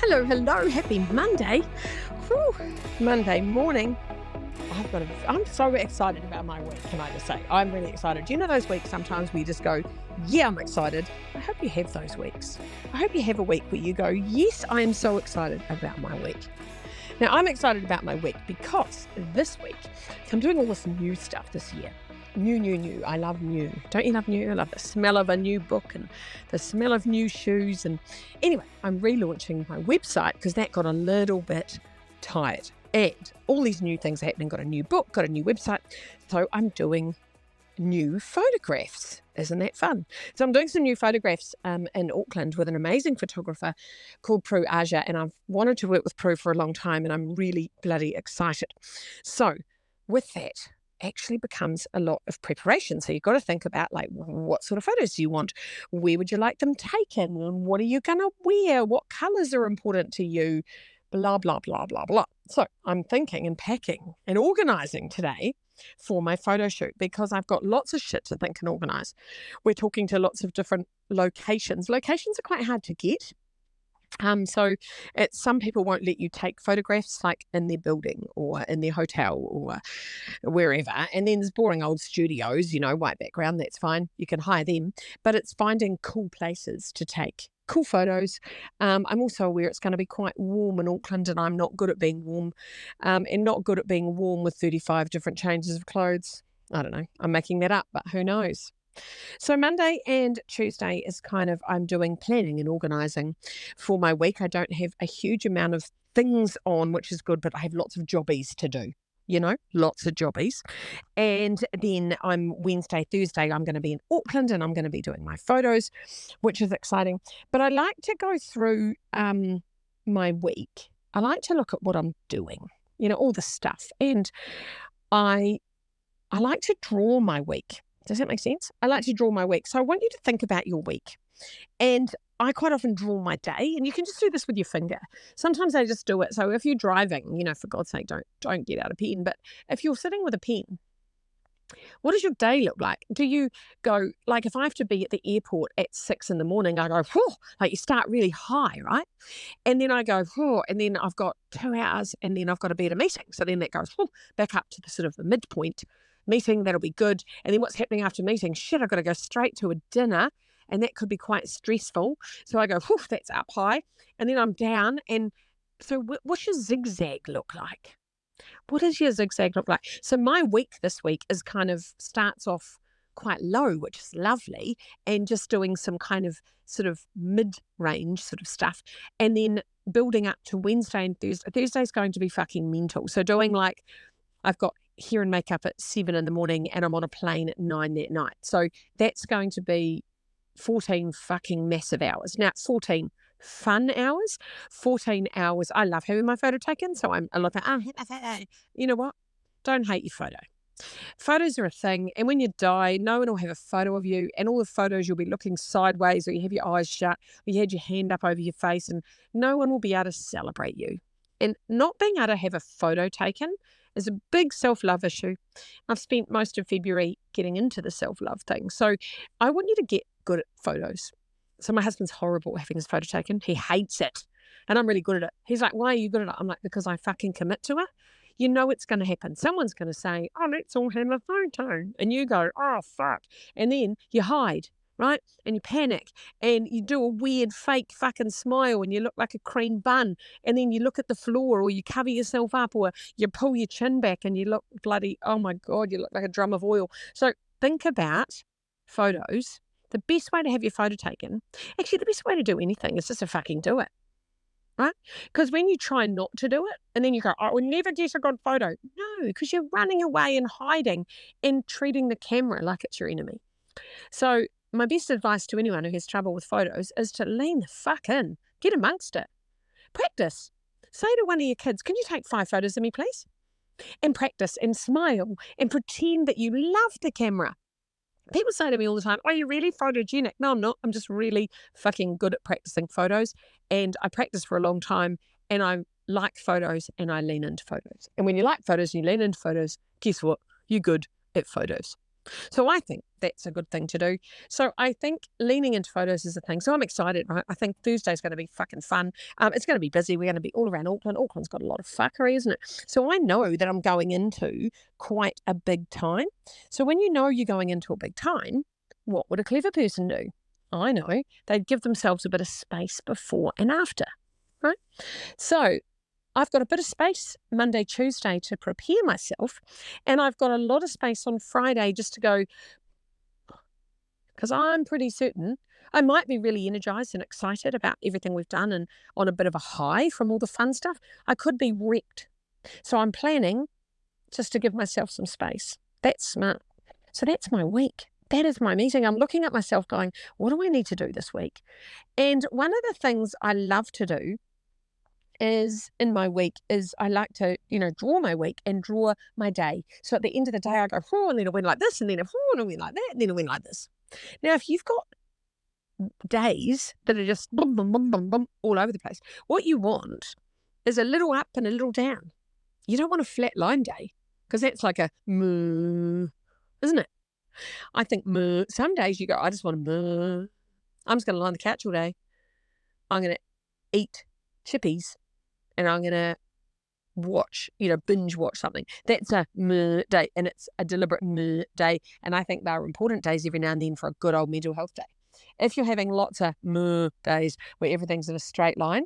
Hello, hello, happy Monday. Whew, Monday morning. I'm so excited about my week, can I just say? I'm really excited. Do you know those weeks sometimes we just go, yeah, I'm excited. I hope you have those weeks. I hope you have a week where you go, yes, I am so excited about my week. Now, I'm excited about my week because this week I'm doing all this new stuff this year. New. I love new. Don't you love new? I love the smell of a new book and the smell of new shoes. And anyway, I'm relaunching my website because that got a little bit tired. And all these new things are happening. Got a new book, got a new website. So I'm doing new photographs. Isn't that fun? So I'm doing some new photographs in Auckland with an amazing photographer called Prue Aja. And I've wanted to work with Prue for a long time and I'm really bloody excited. So with that, actually becomes a lot of preparation. So you've got to think about like what sort of photos do you want? Where would you like them taken? And what are you going to wear? What colours are important to you? Blah, blah, blah, blah, blah. So I'm thinking and packing and organising today for my photo shoot because I've got lots of shit to think and organise. We're talking to lots of different locations. Locations are quite hard to get. So some people won't let you take photographs like in their building or in their hotel or wherever. And then there's boring old studios, white background, that's fine. You can hire them. But it's finding cool places to take cool photos. I'm also aware it's going to be quite warm in Auckland and I'm not good at being warm and not good at being warm with 35 different changes of clothes. I don't know. I'm making that up, but who knows? So Monday and Tuesday is I'm doing planning and organising for my week. I don't have a huge amount of things on, which is good, but I have lots of jobbies to do, lots of jobbies. And then Wednesday, Thursday, I'm going to be in Auckland and I'm going to be doing my photos, which is exciting. But I like to go through my week. I like to look at what I'm doing, all the stuff. And I like to draw my week. Does that make sense? I like to draw my week. So I want you to think about your week. And I quite often draw my day, and you can just do this with your finger. Sometimes I just do it. So if you're driving, for God's sake, don't get out a pen. But if you're sitting with a pen, what does your day look like? Do you go, like if I have to be at the airport at 6 a.m, I go, whew, like you start really high, right? And then I go, whew, and then I've got 2 hours and then I've got to be at a meeting. So then that goes whew, back up to the sort of the midpoint meeting. That'll be good. And then what's happening after meeting? Shit, I've got to go straight to a dinner. And that could be quite stressful. So I go, whew, that's up high. And then I'm down. And so what's your zigzag look like? What does your zigzag look like? So my week this week is starts off quite low, which is lovely, and just doing some kind of sort of mid-range sort of stuff. And then building up to Wednesday and Thursday. Thursday's going to be fucking mental. So doing I've got hair and makeup at 7 a.m, and I'm on a plane at 9 that night. So that's going to be 14 fucking massive hours. Now, 14 fun hours, 14 hours. I love having my photo taken. So I look at, hate my photo. You know what? Don't hate your photo. Photos are a thing. And when you die, no one will have a photo of you. And all the photos, you'll be looking sideways or you have your eyes shut or you had your hand up over your face and no one will be able to celebrate you. And not being able to have a photo taken is a big self-love issue. I've spent most of February getting into the self-love thing. So I want you to get good at photos. So my husband's horrible at having his photo taken. He hates it. And I'm really good at it. He's like, why are you good at it? I'm like, because I fucking commit to it. You know it's going to happen. Someone's going to say, oh, let's all have a photo. And you go, oh, fuck. And then you hide, right? And you panic. And you do a weird fake fucking smile and you look like a cream bun. And then you look at the floor or you cover yourself up or you pull your chin back and you look bloody, oh my God, you look like a drum of oil. So think about photos. The best way to have your photo taken, actually the best way to do anything is just to fucking do it, right? Because when you try not to do it and then you go, I will never get a good photo. No, because you're running away and hiding and treating the camera like it's your enemy. So my best advice to anyone who has trouble with photos is to lean the fuck in, get amongst it, practice. Say to one of your kids, can you take 5 photos of me, please? And practice and smile and pretend that you love the camera. People say to me all the time, are you really photogenic? No, I'm not. I'm just really fucking good at practicing photos. And I practice for a long time and I like photos and I lean into photos. And when you like photos and you lean into photos, guess what? You're good at photos. So I think that's a good thing to do. So I think leaning into photos is a thing. So I'm excited, right? I think Thursday's going to be fucking fun. It's going to be busy. We're going to be all around Auckland. Auckland's got a lot of fuckery, isn't it? So I know that I'm going into quite a big time. So when you know you're going into a big time, what would a clever person do? I know. They'd give themselves a bit of space before and after, right? So I've got a bit of space Monday, Tuesday to prepare myself, and I've got a lot of space on Friday just to go, because I'm pretty certain I might be really energized and excited about everything we've done and on a bit of a high from all the fun stuff. I could be wrecked. So I'm planning just to give myself some space. That's smart. So that's my week. That is my meeting. I'm looking at myself going, what do I need to do this week? And one of the things I love to do is in my week is I like to, draw my week and draw my day. So at the end of the day, I go, oh, and then it went like this, and then it went like that, and then it went like this. Now, if you've got days that are just boom, boom, boom, boom, boom, all over the place, what you want is a little up and a little down. You don't want a flat line day because that's like a moo, isn't it? I think moo. Some days you go, I just want to moo. I'm just going to lie on the couch all day. I'm going to eat chippies and I'm going to watch, binge watch something. That's a meh day, and it's a deliberate meh day. And I think they're important days every now and then for a good old mental health day. If you're having lots of meh days where everything's in a straight line,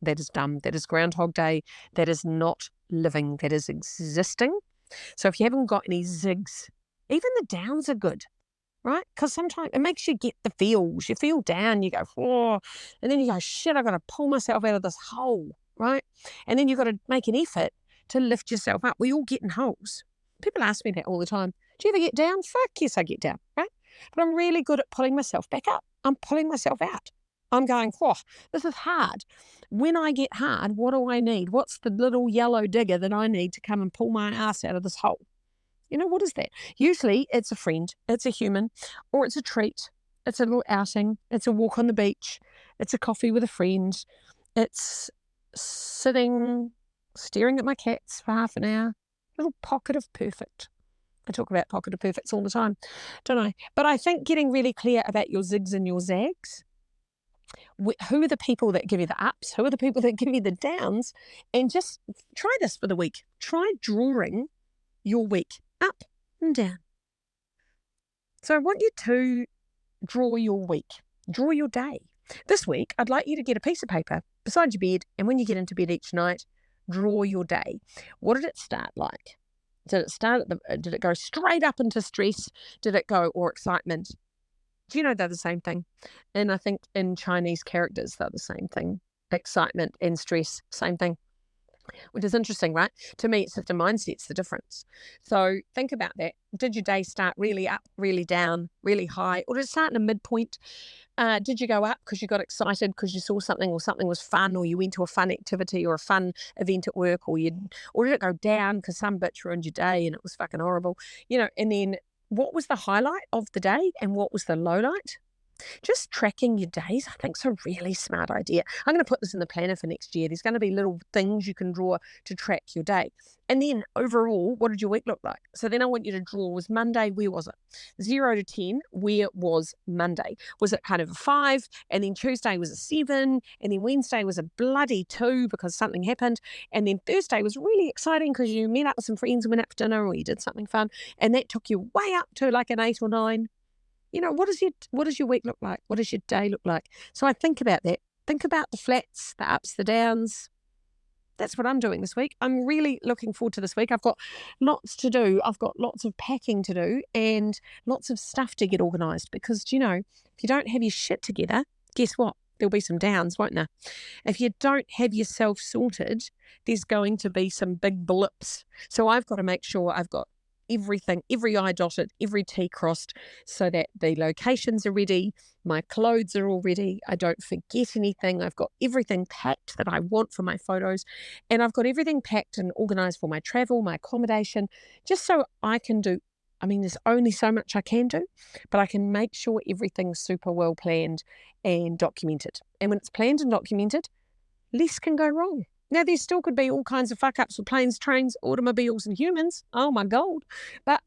that is dumb. That is Groundhog Day. That is not living. That is existing. So if you haven't got any zigs, even the downs are good, right? Because sometimes it makes you get the feels. You feel down, you go, whoa, and then you go, shit, I've got to pull myself out of this hole, right? And then you've got to make an effort to lift yourself up. We all get in holes. People ask me that all the time. Do you ever get down? Fuck yes, I get down, right? But I'm really good at pulling myself back up. I'm pulling myself out. I'm going, whoa, this is hard. When I get hard, what do I need? What's the little yellow digger that I need to come and pull my ass out of this hole? What is that? Usually it's a friend, it's a human, or it's a treat. It's a little outing. It's a walk on the beach. It's a coffee with a friend. It's sitting, staring at my cats for half an hour. Little pocket of perfect. I talk about pocket of perfects all the time, don't I? But I think getting really clear about your zigs and your zags. Who are the people that give you the ups? Who are the people that give you the downs? And just try this for the week. Try drawing your week up and down. So I want you to draw your week, draw your day. This week, I'd like you to get a piece of paper beside your bed, and when you get into bed each night, draw your day. What did it start like? Did it go straight up into stress? Did it go or excitement? Do you know they're the same thing? And I think in Chinese characters, they're the same thing. Excitement and stress, same thing. Which is interesting, right? To me, it's just a mindset's the difference. So think about that. Did your day start really up, really down, really high? Or did it start in a midpoint? Did you go up because you got excited because you saw something or something was fun, or you went to a fun activity or a fun event at work, or did it go down because some bitch ruined your day and it was fucking horrible? And then what was the highlight of the day and what was the low light? Just tracking your days, I think, is a really smart idea. I'm going to put this in the planner for next year. There's going to be little things you can draw to track your day. And then overall, what did your week look like? So then I want you to draw, was Monday, where was it? 0 to 10, where was Monday? Was it kind of a 5? And then Tuesday was a 7. And then Wednesday was a bloody 2 because something happened. And then Thursday was really exciting because you met up with some friends and went out for dinner or you did something fun. And that took you way up to like an 8 or 9. What does your week look like? What does your day look like? So I think about that. Think about the flats, the ups, the downs. That's what I'm doing this week. I'm really looking forward to this week. I've got lots to do. I've got lots of packing to do and lots of stuff to get organised because, if you don't have your shit together, guess what? There'll be some downs, won't there? If you don't have yourself sorted, there's going to be some big blips. So I've got to make sure I've got everything, every I dotted, every T crossed, so that the locations are ready, my clothes are all ready, I don't forget anything, I've got everything packed that I want for my photos, and I've got everything packed and organised for my travel, my accommodation, just so I can do, there's only so much I can do, but I can make sure everything's super well planned and documented. And when it's planned and documented, less can go wrong. Now, there still could be all kinds of fuck-ups with planes, trains, automobiles and humans. Oh, my God. But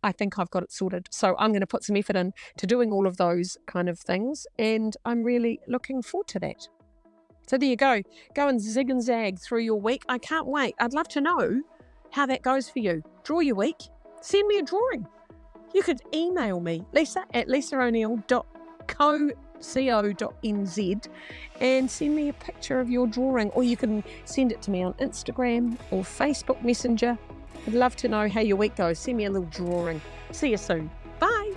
I think I've got it sorted. So I'm going to put some effort in to doing all of those kind of things. And I'm really looking forward to that. So there you go. Go and zig and zag through your week. I can't wait. I'd love to know how that goes for you. Draw your week. Send me a drawing. You could email me, lisa@lisaoneil.co.nz, and send me a picture of your drawing, or you can send it to me on Instagram or Facebook Messenger. I'd love to know how your week goes. Send me a little drawing. See you soon. Bye.